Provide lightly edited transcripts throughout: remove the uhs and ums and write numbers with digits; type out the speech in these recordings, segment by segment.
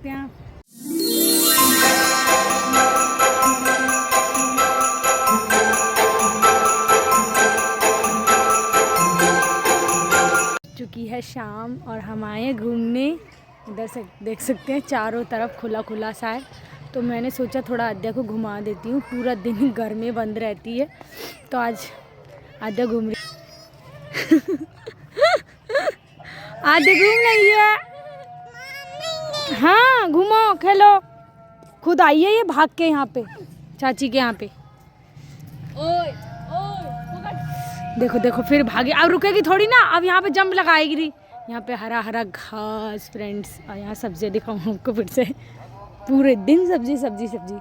सकते हैं आप। चुकी है शाम और हम आए घूमने। इधर से देख सकते हैं चारों तरफ खुला खुला सा है, तो मैंने सोचा थोड़ा आद्या को घुमा देती हूँ। पूरा दिन घर में बंद रहती है, तो आज आद्या घूम रही आद्या घूम रही है। हाँ घूमो खेलो, खुद आई है ये भाग के यहाँ पे चाची के यहाँ पे। ओए देखो देखो फिर भागी, अब रुकेगी थोड़ी ना, अब यहाँ पे जंप लगाएगी। यहाँ पे हरा हरा घास फ्रेंड्स, और यहाँ सब्जियाँ दिखाऊँ आपको फिर से। पूरे दिन सब्जी सब्जी सब्जी।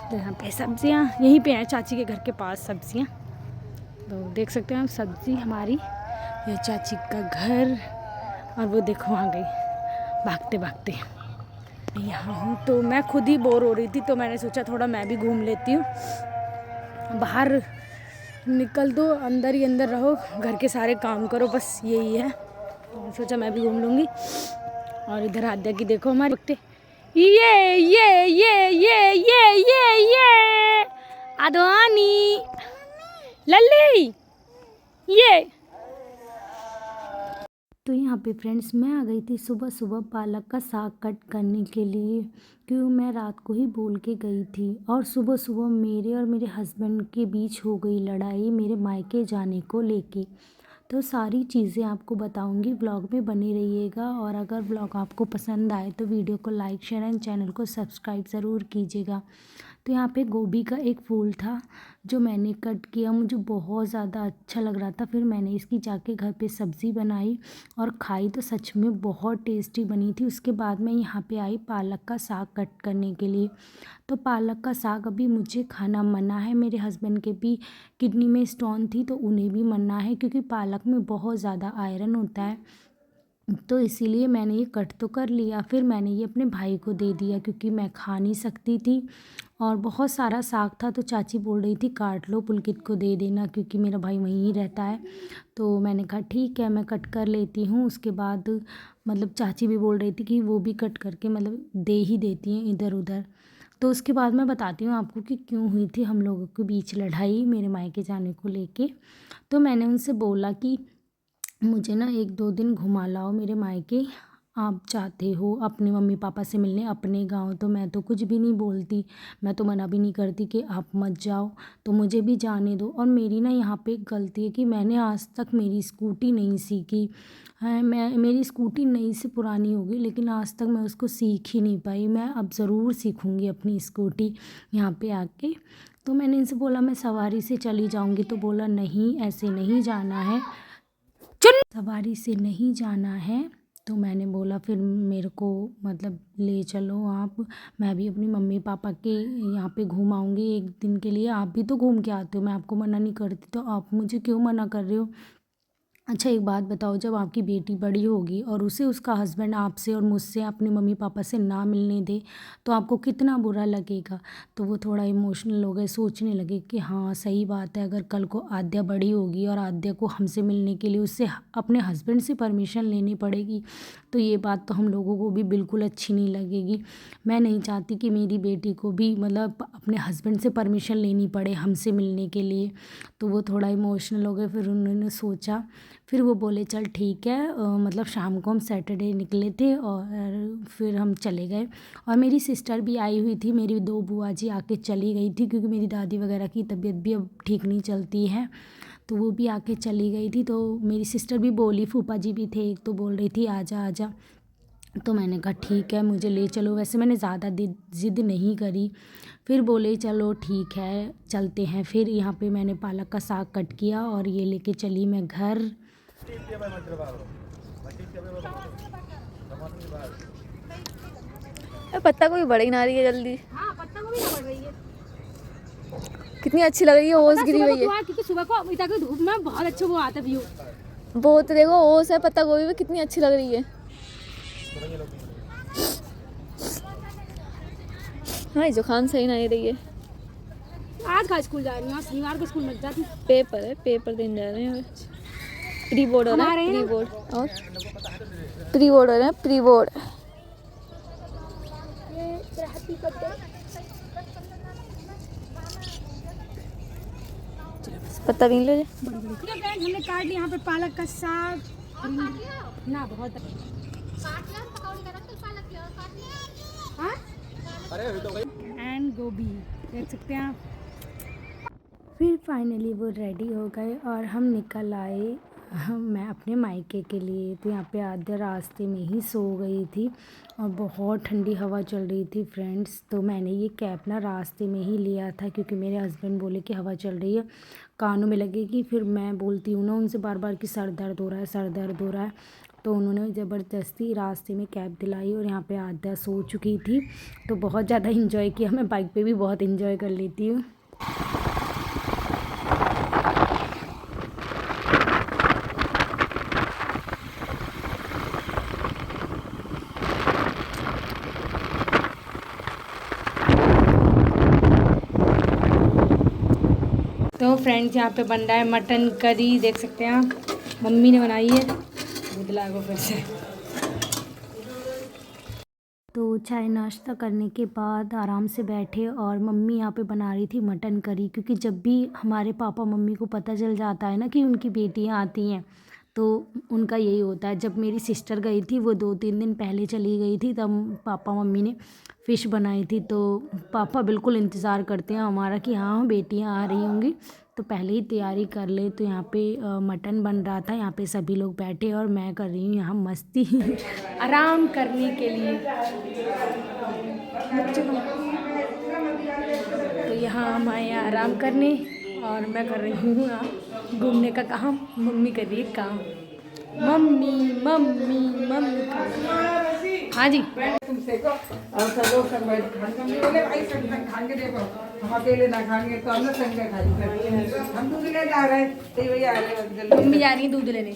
तो यहाँ पे सब्जियाँ यहीं पे हैं चाची के घर के पास सब्जियाँ, तो देख सकते हैं आप सब्जी हमारी। ये चाची का घर, और वो देखो वहाँ गई भागते भागते। यहाँ हूँ तो मैं खुद ही बोर हो रही थी, तो मैंने सोचा थोड़ा मैं भी घूम लेती हूँ। बाहर निकल दो, अंदर ही अंदर रहो, घर के सारे काम करो, बस यही है। तो सोचा मैं भी घूम लूँगी। और इधर आद्या की देखो हमारे बकटे, ये आदवानी लल्ली ये। तो यहाँ पे फ्रेंड्स मैं आ गई थी सुबह सुबह पालक का साग कट करने के लिए, क्योंकि मैं रात को ही बोल के गई थी। और सुबह सुबह मेरे और मेरे हस्बैंड के बीच हो गई लड़ाई मेरे मायके जाने को लेके। तो सारी चीज़ें आपको बताऊंगी, व्लॉग में बने रहिएगा। और अगर व्लॉग आपको पसंद आए तो वीडियो को लाइक शेयर एंड चैनल को सब्सक्राइब ज़रूर कीजिएगा। तो यहाँ पे गोभी का एक फूल था जो मैंने कट किया, मुझे बहुत ज़्यादा अच्छा लग रहा था। फिर मैंने इसकी जाके घर पे सब्ज़ी बनाई और खाई, तो सच में बहुत टेस्टी बनी थी। उसके बाद मैं यहाँ पे आई पालक का साग कट करने के लिए। तो पालक का साग अभी मुझे खाना मना है, मेरे हस्बैंड के भी किडनी में स्टोन थी तो उन्हें भी मना है, क्योंकि पालक में बहुत ज़्यादा आयरन होता है। तो इसीलिए मैंने ये कट तो कर लिया। फिर मैंने ये अपने भाई को दे दिया, क्योंकि मैं खा नहीं सकती थी। और बहुत सारा साग था, तो चाची बोल रही थी काट लो पुलकित को दे देना, क्योंकि मेरा भाई वहीं ही रहता है। तो मैंने कहा ठीक है मैं कट कर लेती हूँ। उसके बाद मतलब चाची भी बोल रही थी कि वो भी कट करके मतलब दे ही देती हैं इधर उधर। तो उसके बाद मैं बताती हूँ आपको कि क्यों हुई थी हम लोगों के बीच लड़ाई मेरे मायके जाने को लेके। तो मैंने उनसे बोला कि मुझे ना 1-2 दिन घुमा लाओ मेरे मायके, आप चाहते हो अपने मम्मी पापा से मिलने अपने गांव। तो मैं तो कुछ भी नहीं बोलती, मैं तो मना भी नहीं करती कि आप मत जाओ, तो मुझे भी जाने दो। और मेरी ना यहाँ पे एक गलती है कि मैंने आज तक मेरी स्कूटी नहीं सीखी है। मेरी स्कूटी नई से पुरानी होगी, लेकिन आज तक मैं उसको सीख ही नहीं पाई। मैं अब ज़रूर सीखूँगी अपनी स्कूटी यहाँ पे आके। तो मैंने इनसे बोला मैं सवारी से चली जाऊँगी, तो बोला नहीं ऐसे नहीं जाना है, सवारी से नहीं जाना है। तो मैंने बोला फिर मेरे को मतलब ले चलो आप, मैं भी अपनी मम्मी पापा के यहाँ पे घूम आऊँगी 1 दिन के लिए। आप भी तो घूम के आते हो, मैं आपको मना नहीं करती, तो आप मुझे क्यों मना कर रहे हो। अच्छा एक बात बताओ, जब आपकी बेटी बड़ी होगी और उसे उसका हस्बैंड आपसे और मुझसे अपने मम्मी पापा से ना मिलने दे, तो आपको कितना बुरा लगेगा। तो वो थोड़ा इमोशनल हो गए, सोचने लगे कि हाँ सही बात है, अगर कल को आद्या बड़ी होगी और आद्या को हमसे मिलने के लिए उससे अपने हस्बैंड से परमिशन लेनी पड़ेगी, तो ये बात तो हम लोगों को भी बिल्कुल अच्छी नहीं लगेगी। मैं नहीं चाहती कि मेरी बेटी को भी मतलब अपने हस्बैंड से परमिशन लेनी पड़े हमसे मिलने के लिए। तो वो थोड़ा इमोशनल हो गए। फिर उन्होंने सोचा, फिर वो बोले चल ठीक है। मतलब शाम को हम सैटरडे निकले थे और फिर हम चले गए। और मेरी सिस्टर भी आई हुई थी, मेरी 2 बुआ जी आके चली गई थी, क्योंकि मेरी दादी वगैरह की तबीयत भी अब ठीक नहीं चलती है, तो वो भी आके चली गई थी। तो मेरी सिस्टर भी बोली, फूफा जी भी थे एक, तो बोल रही थी आजा आजा। तो मैंने कहा ठीक है मुझे ले चलो। वैसे मैंने ज़्यादा ज़िद नहीं करी। फिर बोले चलो ठीक है चलते हैं। फिर यहाँ पे मैंने पालक का साग कट किया और ये लेके चली मैं घर। पत्ता गोभी बढ़ ही ना रही है जल्दी। हाँ पत्ता गोभी ना बढ़ रही है, कितनी अच्छी लग रही है, ओस गिरी हुई है। क्योंकि सुबह को इतना की धूप में बहुत अच्छा वो आता व्यू। बहुत देखो ओस है पत्ता गोभी में, कितनी अच्छी लग रही है। हाँ जुकाम सही नहीं रही है। आज का स्कूल जा रही हूँ, शनिवार को स्कूल मत जाती। पेपर है, पेपर देने जा रहे हैं। प्री बोर्ड हो रहा है, प्री बोर्ड और प्री बोर्ड हो रहा है, प्री बोर्ड। पत्ता बीन लो जी। हमने काट लिया यहाँ पे पालक का साग ना बहुत एंड गोभी देख सकते हैं आप। फिर फाइनली वो रेडी हो गए और हम निकल आए मैं अपने मायके के लिए। तो यहाँ पे आधे रास्ते में ही सो गई थी और बहुत ठंडी हवा चल रही थी फ्रेंड्स। तो मैंने ये कैब ना रास्ते में ही लिया था क्योंकि मेरे हस्बैंड बोले कि हवा चल रही है कानों में लगेगी। फिर मैं बोलती हूँ ना उनसे बार बार कि सर दर्द हो रहा है, सर दर्द हो रहा है। तो उन्होंने ज़बरदस्ती रास्ते में कैब दिलाई और यहाँ पे आधा सो चुकी थी। तो बहुत ज़्यादा इंजॉय किया। मैं बाइक पे भी बहुत इंजॉय कर लेती हूँ। तो फ्रेंड्स यहाँ पे बन रहा है मटन करी देख सकते हैं आप। मम्मी ने बनाई है। बदला को फिर से। तो चाय नाश्ता करने के बाद आराम से बैठे और मम्मी यहाँ पे बना रही थी मटन करी। क्योंकि जब भी हमारे पापा मम्मी को पता चल जाता है ना कि उनकी बेटियाँ आती हैं तो उनका यही होता है। जब मेरी सिस्टर गई थी वो 2-3 दिन पहले चली गई थी तब पापा मम्मी ने फ़िश बनाई थी। तो पापा बिल्कुल इंतज़ार करते हैं हमारा कि हाँ बेटियाँ आ रही होंगी तो पहले ही तैयारी कर ले। तो यहाँ पे मटन बन रहा था। यहाँ पे सभी लोग बैठे और मैं कर रही हूँ यहाँ मस्ती आराम करने के लिए। तो यहाँ हम आए हैं आराम करने और मैं कर रही हूँ यहाँ घूमने का काम। मम्मी कर रही है काम। मम्मी मम्मी मम्मी हाँ जी। तुमसे को और सब लोग सब बैठ बोले भाई सब खाएंगे देखो हम अकेले ना खाएंगे तो हम संग में खाएंगे। हम दूध ले जा रहे हैं तो भैया आ रहे मम्मी जा रही है दूध लेने।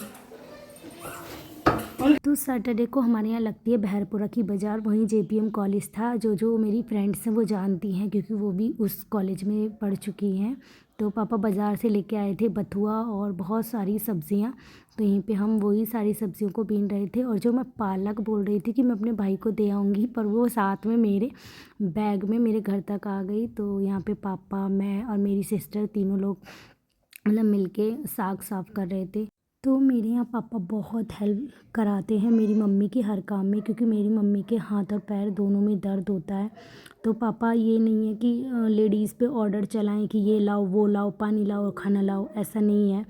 तो सैटरडे को हमारे यहाँ लगती है बहरपुरा की बाज़ार। वहीं जेपीएम कॉलेज था। जो मेरी फ्रेंड्स हैं वो जानती हैं क्योंकि वो भी उस कॉलेज में पढ़ चुकी हैं। तो पापा बाज़ार से लेके आए थे बथुआ और बहुत सारी सब्ज़ियाँ। तो यहीं पे हम वही सारी सब्ज़ियों को बीन रहे थे। और जो मैं पालक बोल रही थी कि मैं अपने भाई को दे आऊँगी पर वो साथ में मेरे बैग में मेरे घर तक आ गई। तो यहाँ पे पापा मैं और मेरी सिस्टर तीनों लोग मतलब मिलके साग साफ़ कर रहे थे। तो मेरे यहाँ पापा बहुत हेल्प कराते हैं मेरी मम्मी की हर काम में क्योंकि मेरी मम्मी के हाथ और पैर दोनों में दर्द होता है। तो पापा ये नहीं है कि लेडीज़ पे ऑर्डर चलाएं कि ये लाओ वो लाओ पानी लाओ खाना लाओ, ऐसा नहीं है।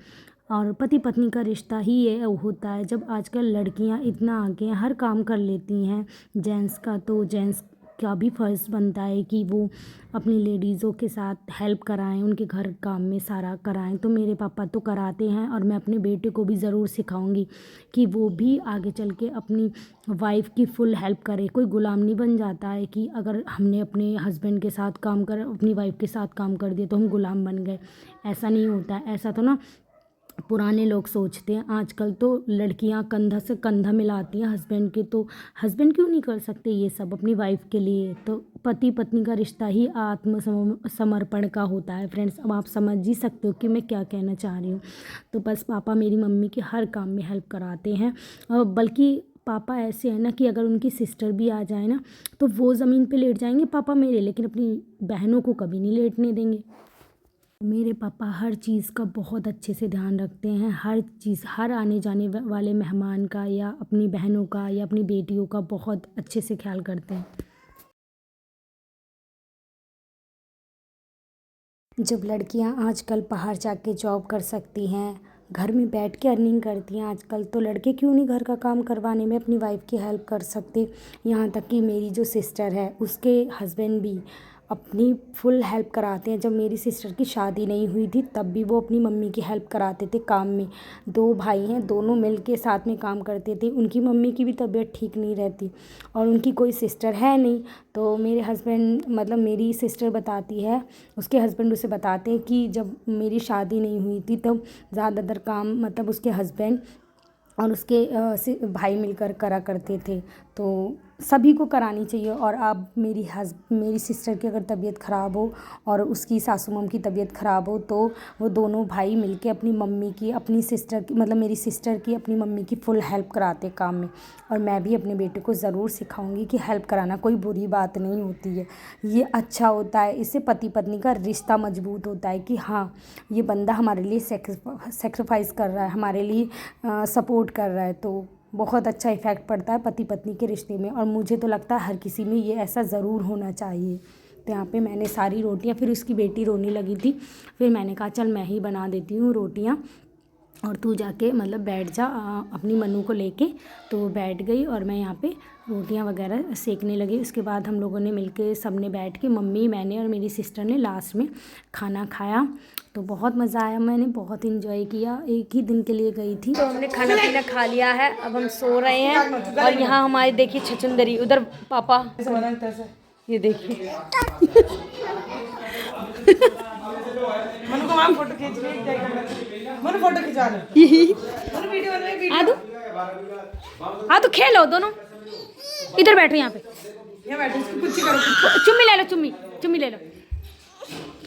और पति पत्नी का रिश्ता ही ये होता है। जब आजकल लड़कियां इतना आगे हैं हर काम कर लेती हैं जेंट्स का, तो जेंट्स का भी फ़र्ज़ बनता है कि वो अपनी लेडीज़ों के साथ हेल्प कराएं, उनके घर काम में सारा कराएं। तो मेरे पापा तो कराते हैं और मैं अपने बेटे को भी ज़रूर सिखाऊंगी कि वो भी आगे चल के अपनी वाइफ़ की फुल हेल्प करे। कोई गुलाम नहीं बन जाता है कि अगर हमने अपने हस्बैंड के साथ काम कर अपनी वाइफ़ के साथ काम कर दिया तो हम गुलाम बन गए। ऐसा नहीं होता है। ऐसा तो ना पुराने लोग सोचते हैं। आजकल तो लड़कियां कंधा से कंधा मिलाती हैं हस्बैंड के। तो हस्बैंड क्यों नहीं कर सकते ये सब अपनी वाइफ के लिए। तो पति पत्नी का रिश्ता ही समर्पण का होता है फ्रेंड्स। अब आप समझ ही सकते हो कि मैं क्या कहना चाह रही हूँ। तो बस पापा मेरी मम्मी के हर काम में हेल्प कराते हैं। बल्कि पापा ऐसे हैं ना कि अगर उनकी सिस्टर भी आ जाए ना तो वो ज़मीन पे लेट जाएंगे पापा मेरे, लेकिन अपनी बहनों को कभी नहीं लेटने देंगे। मेरे पापा हर चीज़ का बहुत अच्छे से ध्यान रखते हैं। हर चीज़, हर आने जाने वाले मेहमान का या अपनी बहनों का या अपनी बेटियों का बहुत अच्छे से ख्याल करते हैं। जब लड़कियां आजकल बाहर जाके जॉब कर सकती हैं, घर में बैठ के अर्निंग करती हैं आजकल, तो लड़के क्यों नहीं घर का काम करवाने में अपनी वाइफ की हेल्प कर सकते। यहाँ तक कि मेरी जो सिस्टर है उसके हस्बैंड भी अपनी फुल हेल्प कराते हैं। जब मेरी सिस्टर की शादी नहीं हुई थी तब भी वो अपनी मम्मी की हेल्प कराते थे काम में। 2 भाई हैं, दोनों मिल के साथ में काम करते थे। उनकी मम्मी की भी तबीयत ठीक नहीं रहती और उनकी कोई सिस्टर है नहीं। तो मेरे हस्बैंड मतलब मेरी सिस्टर बताती है, उसके हस्बैंड उसे बताते हैं कि जब मेरी शादी नहीं हुई थी तब ज़्यादातर काम मतलब उसके हस्बैंड और उसके भाई मिलकर करा करते थे। तो सभी को करानी चाहिए। और अब मेरी सिस्टर की अगर तबीयत ख़राब हो और उसकी सासू मम की तबीयत ख़राब हो तो वो दोनों भाई मिलके अपनी मम्मी की, अपनी सिस्टर की, मतलब मेरी सिस्टर की, अपनी मम्मी की फुल हेल्प कराते काम में। और मैं भी अपने बेटे को ज़रूर सिखाऊंगी कि हेल्प कराना कोई बुरी बात नहीं होती है, ये अच्छा होता है। इससे पति पत्नी का रिश्ता मजबूत होता है कि हाँ, ये बंदा हमारे लिए सेक्रीफाइस कर रहा है, हमारे लिए सपोर्ट कर रहा है। तो बहुत अच्छा इफ़ेक्ट पड़ता है पति पत्नी के रिश्ते में। और मुझे तो लगता है हर किसी में ये ऐसा ज़रूर होना चाहिए। तो यहाँ पे मैंने सारी रोटियाँ, फिर उसकी बेटी रोने लगी थी, फिर मैंने कहा चल मैं ही बना देती हूँ रोटियाँ और तू जाके मतलब बैठ जा अपनी मन्नू को लेके। तो वो बैठ गई और मैं यहाँ पे रोटियाँ वगैरह सेकने लगी। उसके बाद हम लोगों ने मिलके सबने बैठ के, मम्मी, मैंने और मेरी सिस्टर ने लास्ट में खाना खाया। तो बहुत मज़ा आया, मैंने बहुत इन्जॉय किया। एक ही दिन के लिए गई थी। तो हमने खाना पीना खा लिया है, अब हम सो रहे हैं। और यहाँ हमारी देखिए छछुंदरी, उधर पापा, ये देखिए मनु को वहाँ फोटो खींच ले, मनु फोटो खिंचा ले, मनु वीडियो बना, वीडियो हाँ तो खेलो दोनों, इधर बैठो यहाँ पे, यहाँ बैठो, इसको कुछ करो, चुम्मी ले लो, चुम्मी ले लो,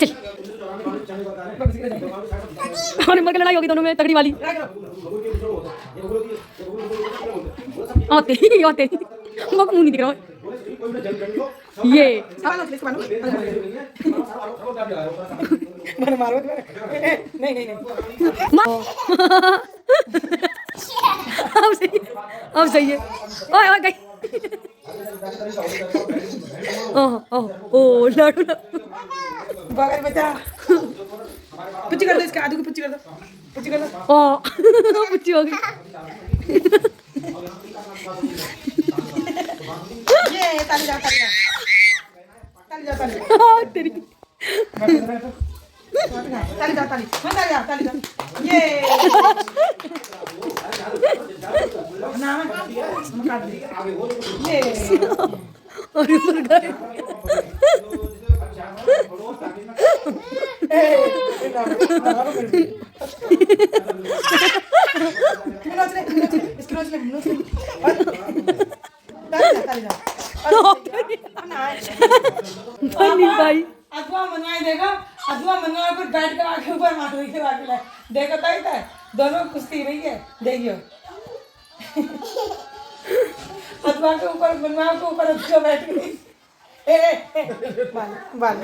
चल। हमारे मर की लड़ाई होगी दोनों में तगड़ी वाली। तेरी मुंह नहीं दिख रहा ये। मारो नहीं अब सही है। ओए ओए गई। ओ लड़ू बगल बचा, पुच्ची कर दो, इसके आदू की पुच्ची कर दो, पुच्ची कर दो। ओ पुच्ची हो गई। ये ताली जाओ तेरी ताली जाओ ये ना हम काट दे ये और ऊपर गए। भाई अथवा मंगाए देखो, अथवा मंगाए पर बैठ कर आके ऊपर मार के बाकी देखो तई था दोनों कुश्ती रही है, देखियो अथवा के ऊपर मंगाए के ऊपर अथवा बैठ गई। बाल